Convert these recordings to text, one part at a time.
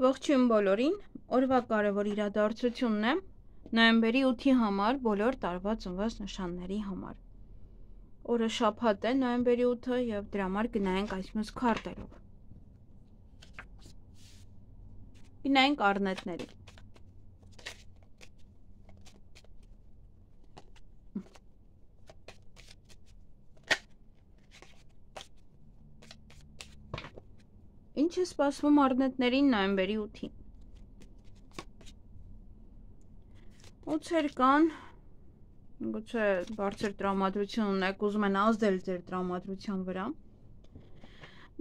Ողջույն բոլորին, օրվա կարևոր իրադարձությունն է նոյեմբերի 8-ի համար բոլոր տարվա ծնված նշանների համար։ Օրը շաբաթ է նոյեմբերի 8-ը եւ դրա համար գնայինք այսպես քարտերով։ Գնայինք առնետների։ Ինչ է սպասվում առնետներին նոյեմբերի 8-ին։ Օցեր կան, գուցե բարձր տրամադրություն ունեք, ուզում են ազդել ձեր տրամադրության վրա։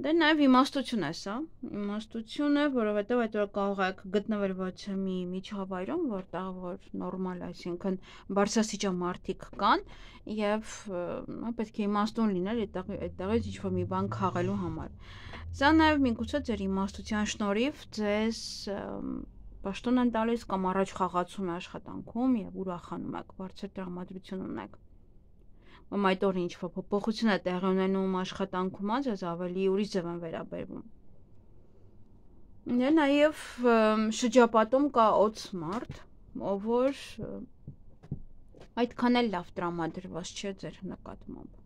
Դե նաև իմաստություն է սա, իմաստություն է, որովհետև այդ օրը կարող եք գտնվել ոչ մի միջավայրում, որտեղ որ նորմալ, այսինքն բարձրաստիճան մարդիկ կան եւ պետք է իմաստուն լինել այդտեղից ինչ-որ մի բան քաղելու համար։ Սա նաև միգուցե ձեր իմաստության շնորհիվ ձեզ պաշտոն են տալիս կամ առաջ խաղացում է աշխատանքում եւ ուրախանում եք, բարձր տրամադրություն ունեք։ Կամ այդ օրը ինչ-որ փոփոխություն է տեղի ունենում աշխատանքում, ձեզ ավելի ուրիշ ձև են վերաբերվում։ Նաև շրջապատում կա օծ մարդ, ով որ այդքան էլ լավ տրամադրված չէ ձեր նկատմամբ։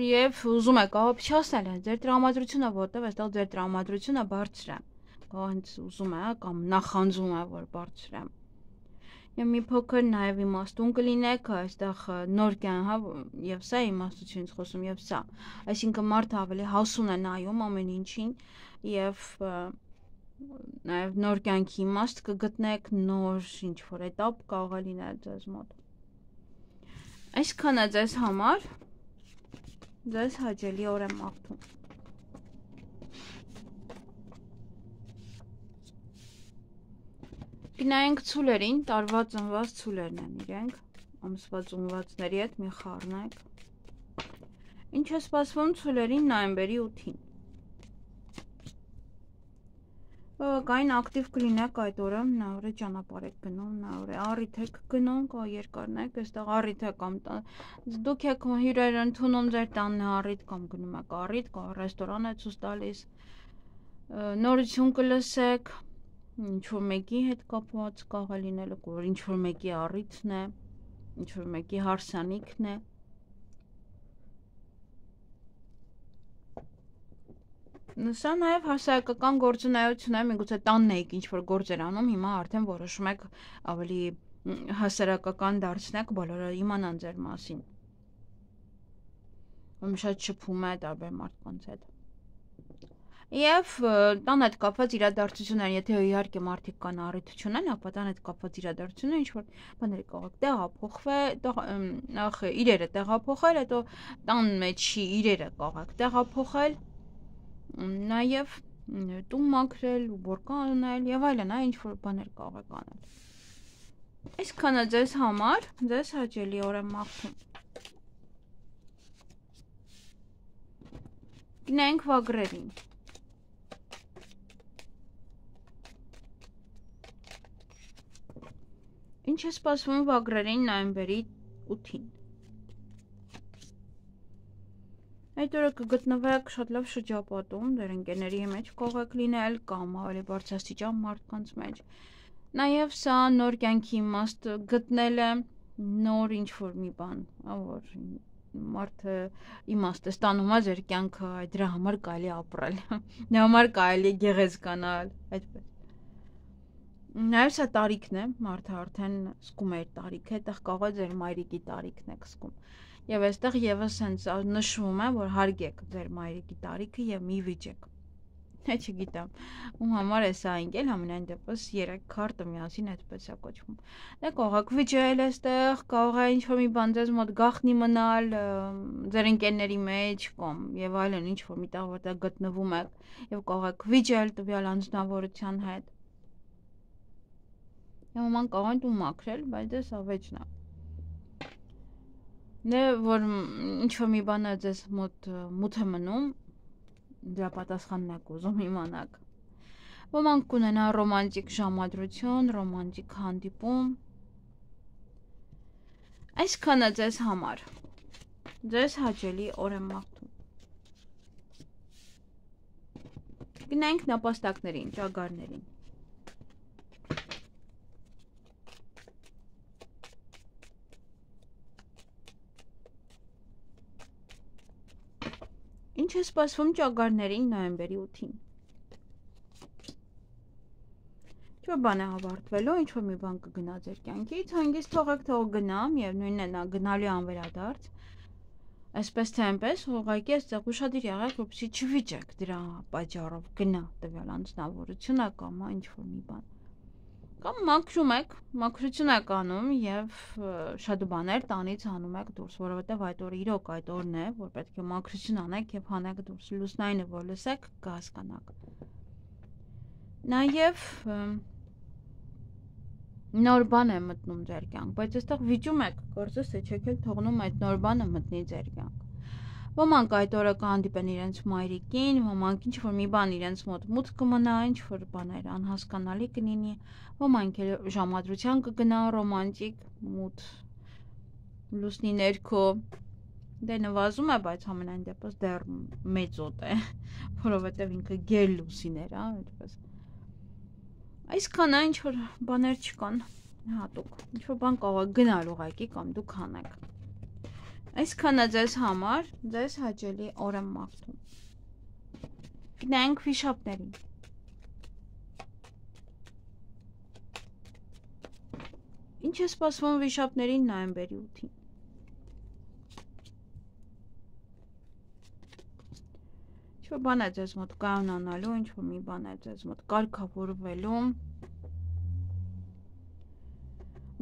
Եվ ուզում եք փչացնել է ձեր տրամադրությունը, որտեղ այստեղ ձեր տրամադրությունը բարձր է։ Հենց ուզում է կամ նախանձում է, որ բարձր է։ Եվ մի փոքր նաև իմաստուն կլինեք, այստեղ նոր կյան, հա, եւ սա իմաստությունից խոսում եւ սա։ Այսինքն մարդը ավելի հասուն է նայում ամեն ինչին եւ նաև նոր կյանքի իմաստ կգտնեք, նոր ինչ-որ էտապ կարող է լինել ձեզ մոտ։ Այսքանը ձեզ համար, ձեզ հաճելի օր եմ մաղթում։ Գնայինք ցուլերին, տարվա ծնված ցուլերն են իրենք, ամսվա ծնվածների հետ մի խառնեք։ Ինչ է սպասվում ցուլերին նոյեմբերի 8-ին։ Բավականին ակտիվ կլինեք այդ օրը, նա օրը ճանապարհ եք գնում, նա օրը առիթ եք գնում, կամ երկարն եք, այստեղ առիթ է կամ դուք եք հյուրեր ընդունում ձեր տանն առիթ կամ գնում եք առիթ, կամ ռեստորան է ցույց տալիս, նորություն կլսեք, ինչ-որ մեկի հետ կապված կարող է լինել, որ ինչ-որ մեկի առիթն է, ինչ-որ մեկի հարսանիքն է։ Սա նաև հասարակական գործունեություն է, միգուցե տանն եք ինչ-որ գործեր անում, հիմա արդեն որոշում եք ավելի հասարակական դարձնեք, բոլորը իմանան ձեր մասին։ Շատ շփում է տարբեր մարդկանց հետ։ Եվ տան հետ կապված իրադարձություններ, եթե իհարկե մարդիկ կան առիթ չունեն, ապա տան հետ կապված իրադարձություններ, ինչ-որ բաներ կարող եք տեղափոխվել, նախ իրերը տեղափոխել, հետո տան մեջի իրերը կարող եք տեղափոխել, նաև տուն մաքրել, բորկան անել եւ այլն, ինչ-որ բաներ կարող եք անել։ Այսքանը ձեզ համար, ձեզ հաճելի օր եմ մաղթում։ Գնայինք վագրերին։ Ինչ է սպասվում վագրերին նոյեմբերի 8-ին։ Այդ օրը կգտնվեք շատ լավ շրջապատում, ձեր ընկերների մեջ կարող եք լինել կամ ավելի բարձրաստիճան մարդկանց մեջ։ Նաև սա նոր կյանքի իմաստ գտնել է, նոր ինչ-որ մի բան, որ մարդը իմաստ է ստանում է ձեր կյանքը, դրա համար կարելի ապրել, դրա համար կարելի գեղեցկանալ, այդպես։ Նաև սա տարիքն է, մարդը արդեն զգում է իր տարիքը, այդտեղ կարող է ձեր մայրիկի տարիքն եք զգում։ Եվ այստեղ եւս հենց նշվում է, որ հարգեք ձեր մայրիկի տարիքը եւ մի վիճեք։ Չգիտեմ, ում համար է սա ընկել, համենայն դեպս 3 քարտը միասին այդպես է կոչվում։ Դե կարող եք վիճել այստեղ, կարող է ինչ-որ մի բան ձեզ մոտ գաղտնի մնալ ձեր ընկերների մեջ կամ եւ այլն, ինչ-որ մի տեղ որտեղ գտնվում եք եւ կարող եք վիճել տվյալ անձնավորության հետ։ Եվ ոմանք կարող են տուն մաքրել, բայց դա ավեջն է։ Դե որ ինչ-որ մի բանը ձեզ մոտ մութ է մնում, դրա պատասխանն եք ուզում իմանաք։ Ոմանք կունենա ռոմանտիկ ժամադրություն, ռոմանտիկ հանդիպում։ Այսքանը ձեզ համար, ձեզ հաճելի օր եմ մաղթում։ Գնանք նապաստակներին, ճագարներին։ Ինչ է սպասվում ճագարներին նոյեմբերի 8-ին։ Ինչ-որ բան է ավարտվելու, ինչ-որ մի բան կգնա ձեր կյանքից, հանգիստ թողեք թող գնա, միևնույնն է նա գնալու անվերադարձ։ Այսպես թե այնպես, ուղղակի այստեղ ուշադիր եղեք, որպեսզի չվիճեք դրա պատճառով գնա տվյալ անձնավորությունը կամ ինչ-որ մի բան։ Կամ մաքրում եք, մաքրություն եք անում եւ շատ բաներ տանից հանում եք դուրս, որովհետեւ այդ օրը իրոք այդ օրն է, որ պետք է մաքրություն անեք եւ հանեք դուրս։ Լուսնայինը որ լսեք, կհասկանաք։ Նաեւ նոր բան է մտնում ձեր կյանք, բայց այստեղ վիճում եք, գործը չեք էլ թողնում այդ նոր բանը մտնի ձեր կյանք։ Ոմանք այդ օրը կհանդիպեն իրենց մայրիկին, ոմանք ինչ-որ մի բան իրենց մոտ մութ կմնա, ինչ-որ բաներ անհասկանալի կլինի, ոմանք էլ ժամադրության կգնա ռոմանտիկ, մութ, լուսնի ներքո, դե նվազում է, բայց ամենայն դեպս դեռ մեծոտ է, որովհետև ինքը գեր լուսիներ, այդպես։ Այսքան ինչ-որ բաներ չկան հատուկ, ինչ-որ բան կարող գնալ ուղղակի կամ դուք հանեք։ Այսքանը ձեզ համար, ձեզ հաճելի օր եմ մաղթում։ Գնանք վիշապներին։ Ինչ է սպասվում վիշապներին նոյեմբերի 8-ին։ Ինչ-որ բան է ձեզ մոտ կայանանալու, ինչ-որ մի բան է ձեզ մոտ կարգավորվելու։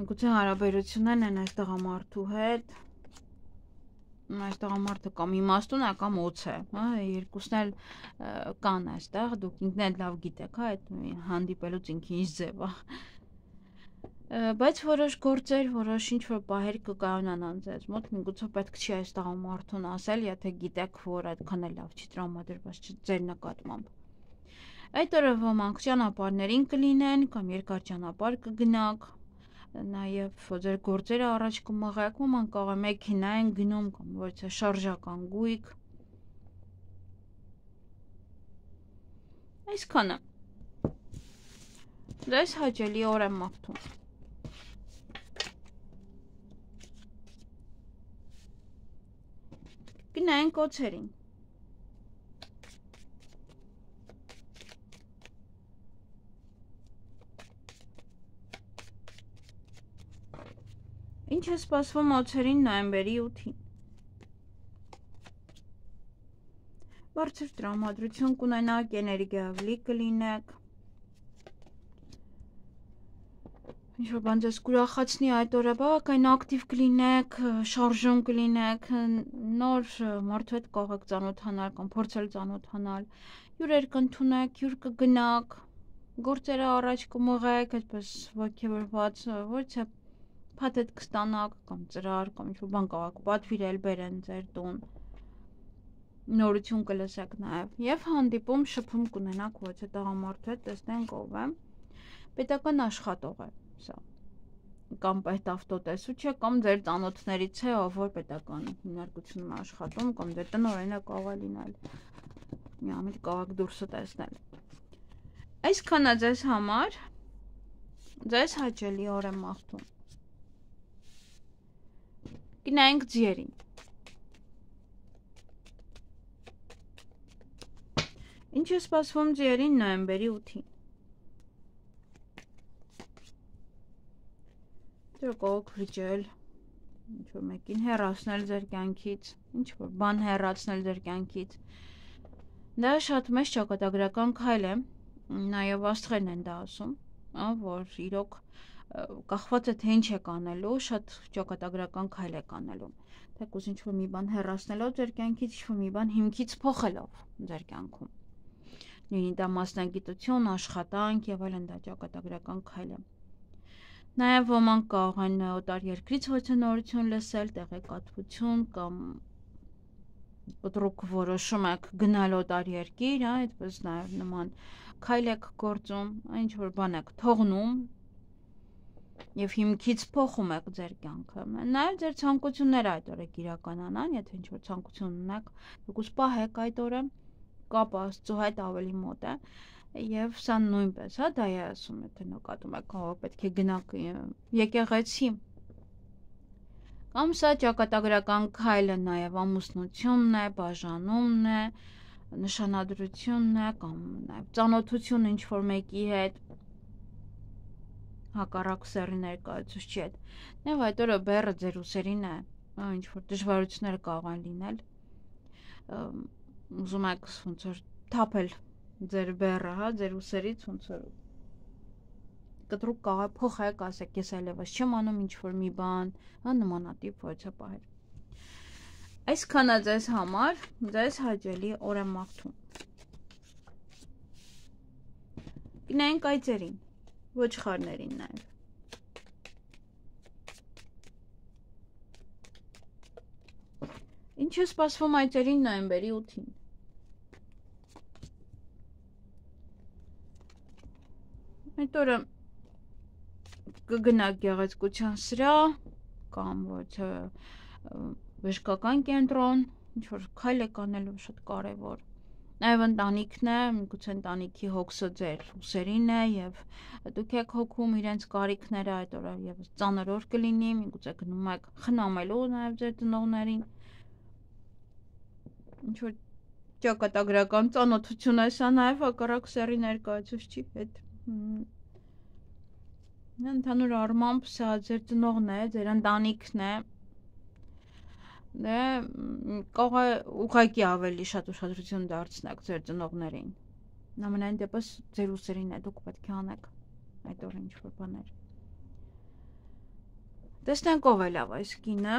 Միգուցե հարաբերություններն են այս տղամարդու հետ։ Այս տղամարդը կամ իմաստուն է, կամ օց է, երկուսն էլ կան այստեղ, դուք ինքն էլ լավ գիտեք, այդ հանդիպելուց ինքը ինչ ձև է։ Բայց որոշ գործեր, որոշ ինչ-որ պահեր կկայանանան ձեզ մոտ, միգուցե պետք չի այս տղամարդուն ասել, եթե գիտեք, որ այդքան էլ լավ չի տրամադրված ձեր նկատմամբ։ Այդ օրը ոմանք ճանապարհներին կլինեն, կամ երկար ճանապարհ կգնաք, նաև ձեր գործերը առաջ կմղեք, ոմանք կարող է մեքենա են գնում, կամ որից է շարժական գույք։ Այսքանը։ Ձեզ հաճելի օր եմ մաղթում։ Գնանք օձերին։ Ինչ է սպասվում օձերին նոյեմբերի 8-ին։ Բարձր տրամադրություն կունենաք, էներգիավլի կլինեք։ Ինչ-որ բան ձեզ կուրախացնի այդ օրը, բավականին ակտիվ կլինեք, շարժում կլինեք, նոր մարդու հետ կարող եք ծանոթանալ կամ փորձել ծանոթանալ, հյուրեր կընդունեք, հյուր կգնաք, գործերը առաջ կմղեք, այդպես ոգևորված, որից է փաթեթ կստանաք կամ ծրար կամ ինչ-որ բան կարող եք պատվիրել բերեն ձեր տուն, նորություն կլսեք նաև եւ հանդիպում շփում կունենաք, որից է տղամարդու հետ տեսնենք ով է, պետական աշխատող է սա, կամ պետավտոտեսու չէ, կամ ձեր ծանոթներից է, ով որ պետական հիմնարկությունում է աշխատում, կամ ձեր տնօրենը կարող է լինել, միամիտ կարող եք դուրսը տեսնել։ Այսքանը ձեզ համար, ձեզ հաճելի օր եմ մաղթում։ Գնանք ձիերին։ Ինչ է սպասվում ձիերին նոյեմբերի 8-ին։ Դուք կարող եք վիճել, ինչ-որ մեկին հեռացնել ձեր կյանքից, ինչ-որ բան հեռացնել ձեր կյանքից։ Դա շատ մեծ ճակատագրական քայլ է, նաև աստղերն են դա ասում, որ իրոք կախված է թե ինչ եք անելու, շատ ճակատագրական քայլ եք անելու։ Թեկուզ ինչ-որ մի բան հեռացնելով ձեր կյանքից, ինչ-որ մի բան հիմքից փոխելով ձեր կյանքում։ Լինի դա մասնագիտություն, աշխատանք եւ այլն, դա ճակատագրական քայլ է։ Նաև ոմանք կարող են օտար երկրից հոգենորություն լսել, տեղեկատվություն կամ դուք որոշում եք գնալ օտար երկիր, այդպես նաև նման քայլ եք գործում, ինչ որ բան եք թողնում եւ հիմքից փոխում եք ձեր կյանքը։ Նաև ձեր ցանկությունները այդ օրը կիրականանան, եթե ինչ որ ցանկություն ունեք, դուք ուզպահեք այդ օրը, կապը Աստծո հետ ավելի մոտ է։ Եվ սա նույնպես, դա է ասում, եթե նկատում եք, որ պետք է գնաք եկեղեցի Կամ սա ճակատագրական քայլը նաև ամուսնությունն է, բաժանումն է, նշանադրությունն է, կամ նաև ծանոթություն ինչ-որ մեկի հետ, հակառակ սեռի ներկայացուցչի հետ։ Նաև այդ օրը բեռը ձեր ուսերին է, ինչ-որ դժվարություններ կարող են լինել, ուզում եք ոնց որ թափել ձեր բեռը, հա, ձեր ուսերից ոնց որ կտրուկ կարող է փոխեք, ասեք, ես այլևս չեմ անում ինչ-որ մի բան, հա, նմանատիպ փոխեցապահել։ Այսքանը ձեզ համար, ձեզ հաճելի օր եմ մաղթում։ Գնանք այծերին, ոչխարներին նաև։ Ինչ է սպասվում այծերին նոյեմբերի 8-ին։ Այդ օրը կգնաք գեղեցկության սրահ կամ ոչ բժշկական կենտրոն, ինչ-որ քայլ եք անելու շատ կարևոր։ Նաև ընտանիքն է, միգուցե ընտանիքի հոգսը ձեր ուսերին է և դուք եք հոգում իրենց կարիքները, այդ օրը ևս ծանր օր կլինի, միգուցե գնում եք խնամելու նաև ձեր ծնողներին։ Ինչ-որ ճակատագրական ծանոթություն է սա նաև հակառակ սեռի ներկայացուցչի հետ։ Ընդհանուր առմամբ սա ձեր ծնողն է, ձեր ընտանիքն է, դե կարող է ուղղակի ավելի շատ ուշադրություն դարձնեք ձեր ծնողներին, ամենայն դեպս ձեր ուսերին է, դուք պետք է անեք այդ օրը ինչ-որ բաներ։ Տեսնենք ով է լավ այս կինը,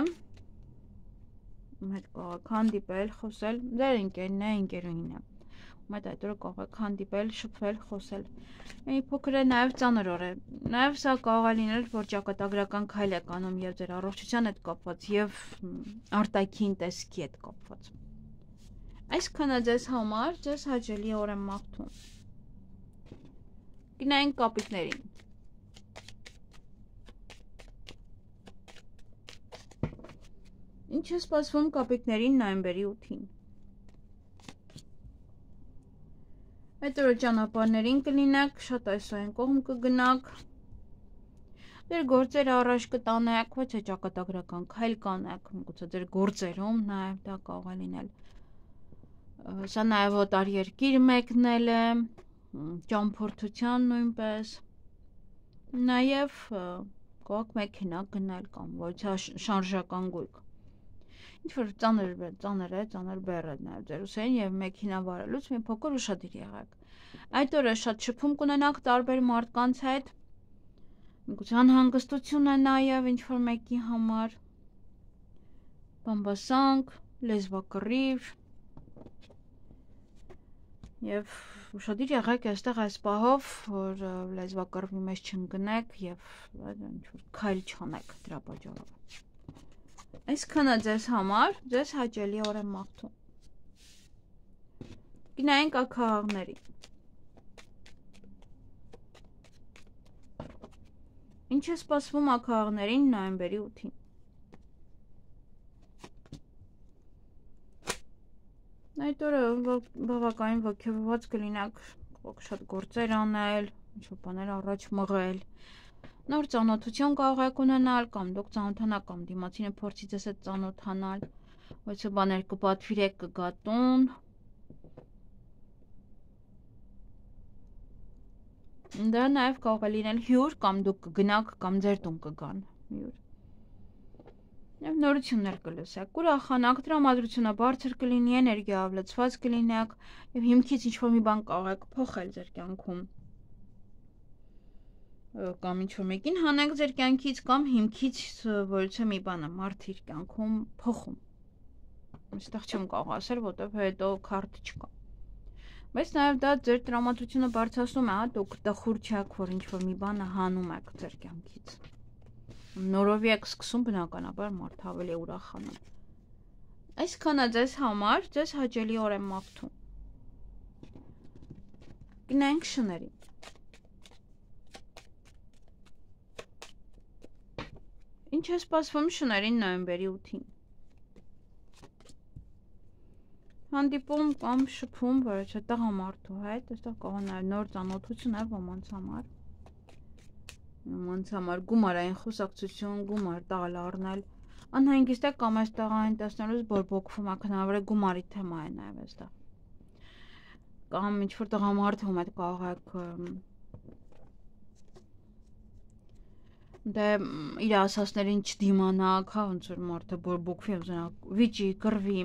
հետ կարող եք հանդիպել, խոսել, ձեր ընկերն է, ընկերուհին է, այդ օրը կարող եք հանդիպել, շփվել, խոսել։ Մի փոքր է նաև ծանր օր է, նաև սա կարող է լինել, որ ճակատագրական քայլ եք անում և ձեր առողջության հետ կապված և արտաքին տեսքի հետ կապված։ Այսքանը ձեզ համար, ձեզ հաճելի օր եմ մաղթում։ Գնանք կապիկներին։ Ինչ է սպասվում կապիկներին նոյեմբերի 8-ին։ Այդ օրը ճանապարհներին կլինեք, շատ այսօրեն կողմ կգնաք, ձեր գործերը առաջ կտանեք, ոչ թե ճակատագրական քայլ կանեք, միգուցե ձեր գործերում նաև դա կարող է լինել։ Սա նաև օտար երկիր մեկնել է, ճամփորդության նույնպես, նաև կարող եք մեքենա գնել կամ ոչ շարժական գույք։ Ինչ-որ ծանր է, ծանր բեռ է նաև ձեր ուսերին և մեքենա վարելուց մի փոքր ուշադիր եղեք։ Այդ օրը շատ շփում կունենաք տարբեր մարդկանց հետ, միգուցե անհանգստություն է նաև ինչ-որ մեկի համար, բամբասանք, լեզվակռիվ և ուշադիր եղեք այստեղ այս պահով, որ լեզվակռվի մեջ չընկնեք և ինչ-որ քայլ չանեք դրա պատճառով։ Այսքանը ձեզ համար, ձեզ հաճելի օր եմ մաղթում։ Գնանք աքաղաղների։ Ինչ է սպասվում աքաղաղներին նոյեմբերի 8-ին։ Այդ օրը բավականին ոգևորված կլինեք, շատ գործեր անել, ինչ-որ բաներ առաջ մղել։ Նոր ծանոթություն կարող եք ունենալ, կամ դուք ծանոթանաք, կամ դիմացինը փորձի ձեզ հետ ծանոթանալ, ոչ բաներ կպատվիրեք, կգա տուն։ Դա նաև կարող է լինել հյուր, կամ դուք կգնաք, կամ ձեր տուն կգան հյուր։ Եվ նորություններ կլսեք, ուրախանաք, տրամադրությունը բարձր կլինի, էներգիայով կլինեք, և հիմքից ինչ-որ մի բան կարող եք փոխել ձեր կյանքում։ Կամ ինչ-որ մեկին հանեք ձեր կյանքից, կամ հիմքից որևէ մի բանը մարդ իր կյանքում փոխում։ Այստեղ չեմ կարող ասել, որտեվ հետո քարտ չկա։ Բայց նաև դա ձեր տրամադրությունը բարձրացնում է, հա, դուք տխուր չեք, որ ինչ-որ մի բանը հանում եք ձեր կյանքից։ Նորովի եք սկսում, բնականաբար մարդ ավելի ուրախանում։ Այսքանը ձեզ համար, ձեզ հաճելի օր եմ մաղթում։ Գնանք շներին։ Ինչ է սպասվում շներին նոյեմբերի 8-ին։ Հանդիպում կամ շփում որևէ տղամարդու հետ, այստեղ կարող է նաև նոր ծանոթություն է ոմանց համար։ Ոմանց համար գումարային խոսակցություն, գումար տալ առնել, անհանգիստ եք կամ այս տղային տեսնելուց բորբոքվում եք, հնարավոր է գումարի թեմա է նաև այստեղ։ Կամ ինչ-որ տղամարդում եք կարող եք դե իր ասածներին չդիմանաք, հա, ոնց որ մարդը բորբոքվի, վիճի, կռվի։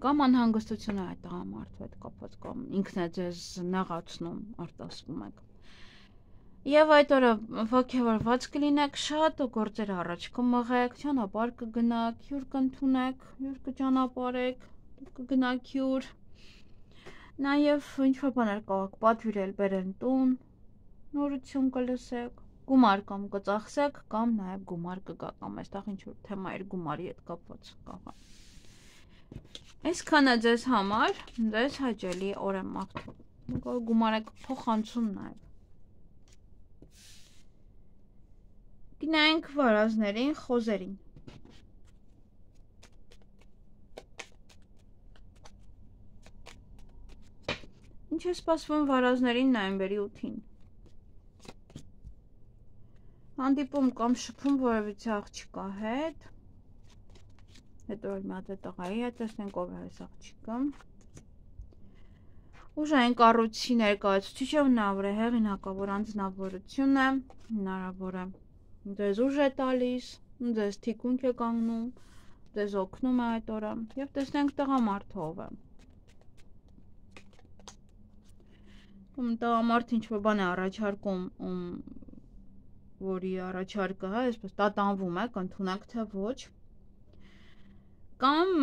Կամ անհանգստություն է այդ տղամարդու հետ կապված, կամ ինքն է ձեզ նեղացնում, արտասվում եք։ Եվ այդ օրը ոգևորված կլինեք շատ ու գործեր առաջ կմղեք, ճանապարհ կգնաք, հյուր կընդունեք, հյուր կճանապարհեք, կգնաք հյուր։ Նաև ինչ-որ բաներ կարող եք պատվիրել բերեն տուն, նորություն կլսեք, գումար կամ կծախսեք, կամ նաև գումար կգա, կամ այստեղ ինչ-որ թեմա էր գումարի հետ կապված կարող։ Այսքանը ձեզ համար, ձեզ հաճելի օր եմ մաղթում, գումարեք փոխանցում նաև։ Գնանք վարազներին, խոզերին։ Ինչ է սպասվում վարազներին նոյեմբերի 8-ին։ Հանդիպում կամ շփում որևիցե աղջկա հետ, հետո մի հատ տղայի հետ տեսնենք ով է այս աղջիկը։ Ուժային կառույցի ներկայացուցիչը հնարավոր է հեղինակավոր անձնավորություն է, հնարավոր է ձեզ ուժ է տալիս, ձեզ թիկունք է կանգնում, ձեզ օգնում է այդ օրը, եւ տեսնենք տղամարդը ով է։ Տղամարդը ինչ-որ բան է առաջարկում, որի առաջարկը, հա, այսպես տատանվում է, կընդունեք թե ոչ, կամ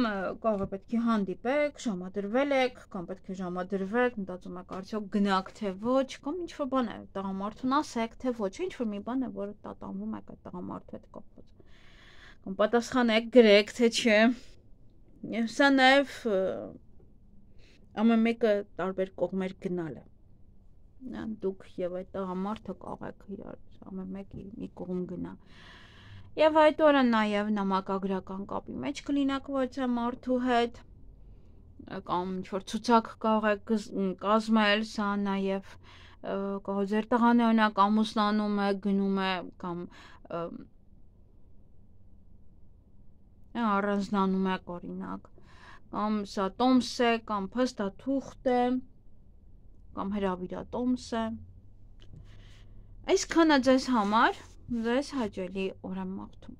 կարող է պետք է հանդիպեք, ժամադրվել եք, կամ պետք է ժամադրվեք, մտածում եք արդյոք գնաք թե ոչ, կամ ինչ-որ բան է տղամարդուն ասեք թե ոչ, ինչ-որ մի բան է, որը տատանվում եք այդ տղամարդու հետ կապված, կամ պատասխանեք, գրեք թե չէ, եւ սա նաեւ ամեն մեկը տարբեր կողմեր գնալ է։ Դուք եւ այդ տղամարդը կարող եք իրար ամեն մեկի մի կողմ գնա։ Եվ այդ օրը նաեւ նամակագրական կապի մեջ կլինեք ոչ մարդու հետ, կամ ինչ-որ ցուցակ կարող եք կազմել, սա նաեւ կարող ձեր տղան է օրինակ ամուսնանում է, գնում է, կամ առանձնանում եք օրինակ, կամ սա տոմս է, կամ փստաթուղթ է, կամ հրավիրատոմս է։ Այսքանը ձեզ համար, ձեզ հաճելի օր եմ մաղթում։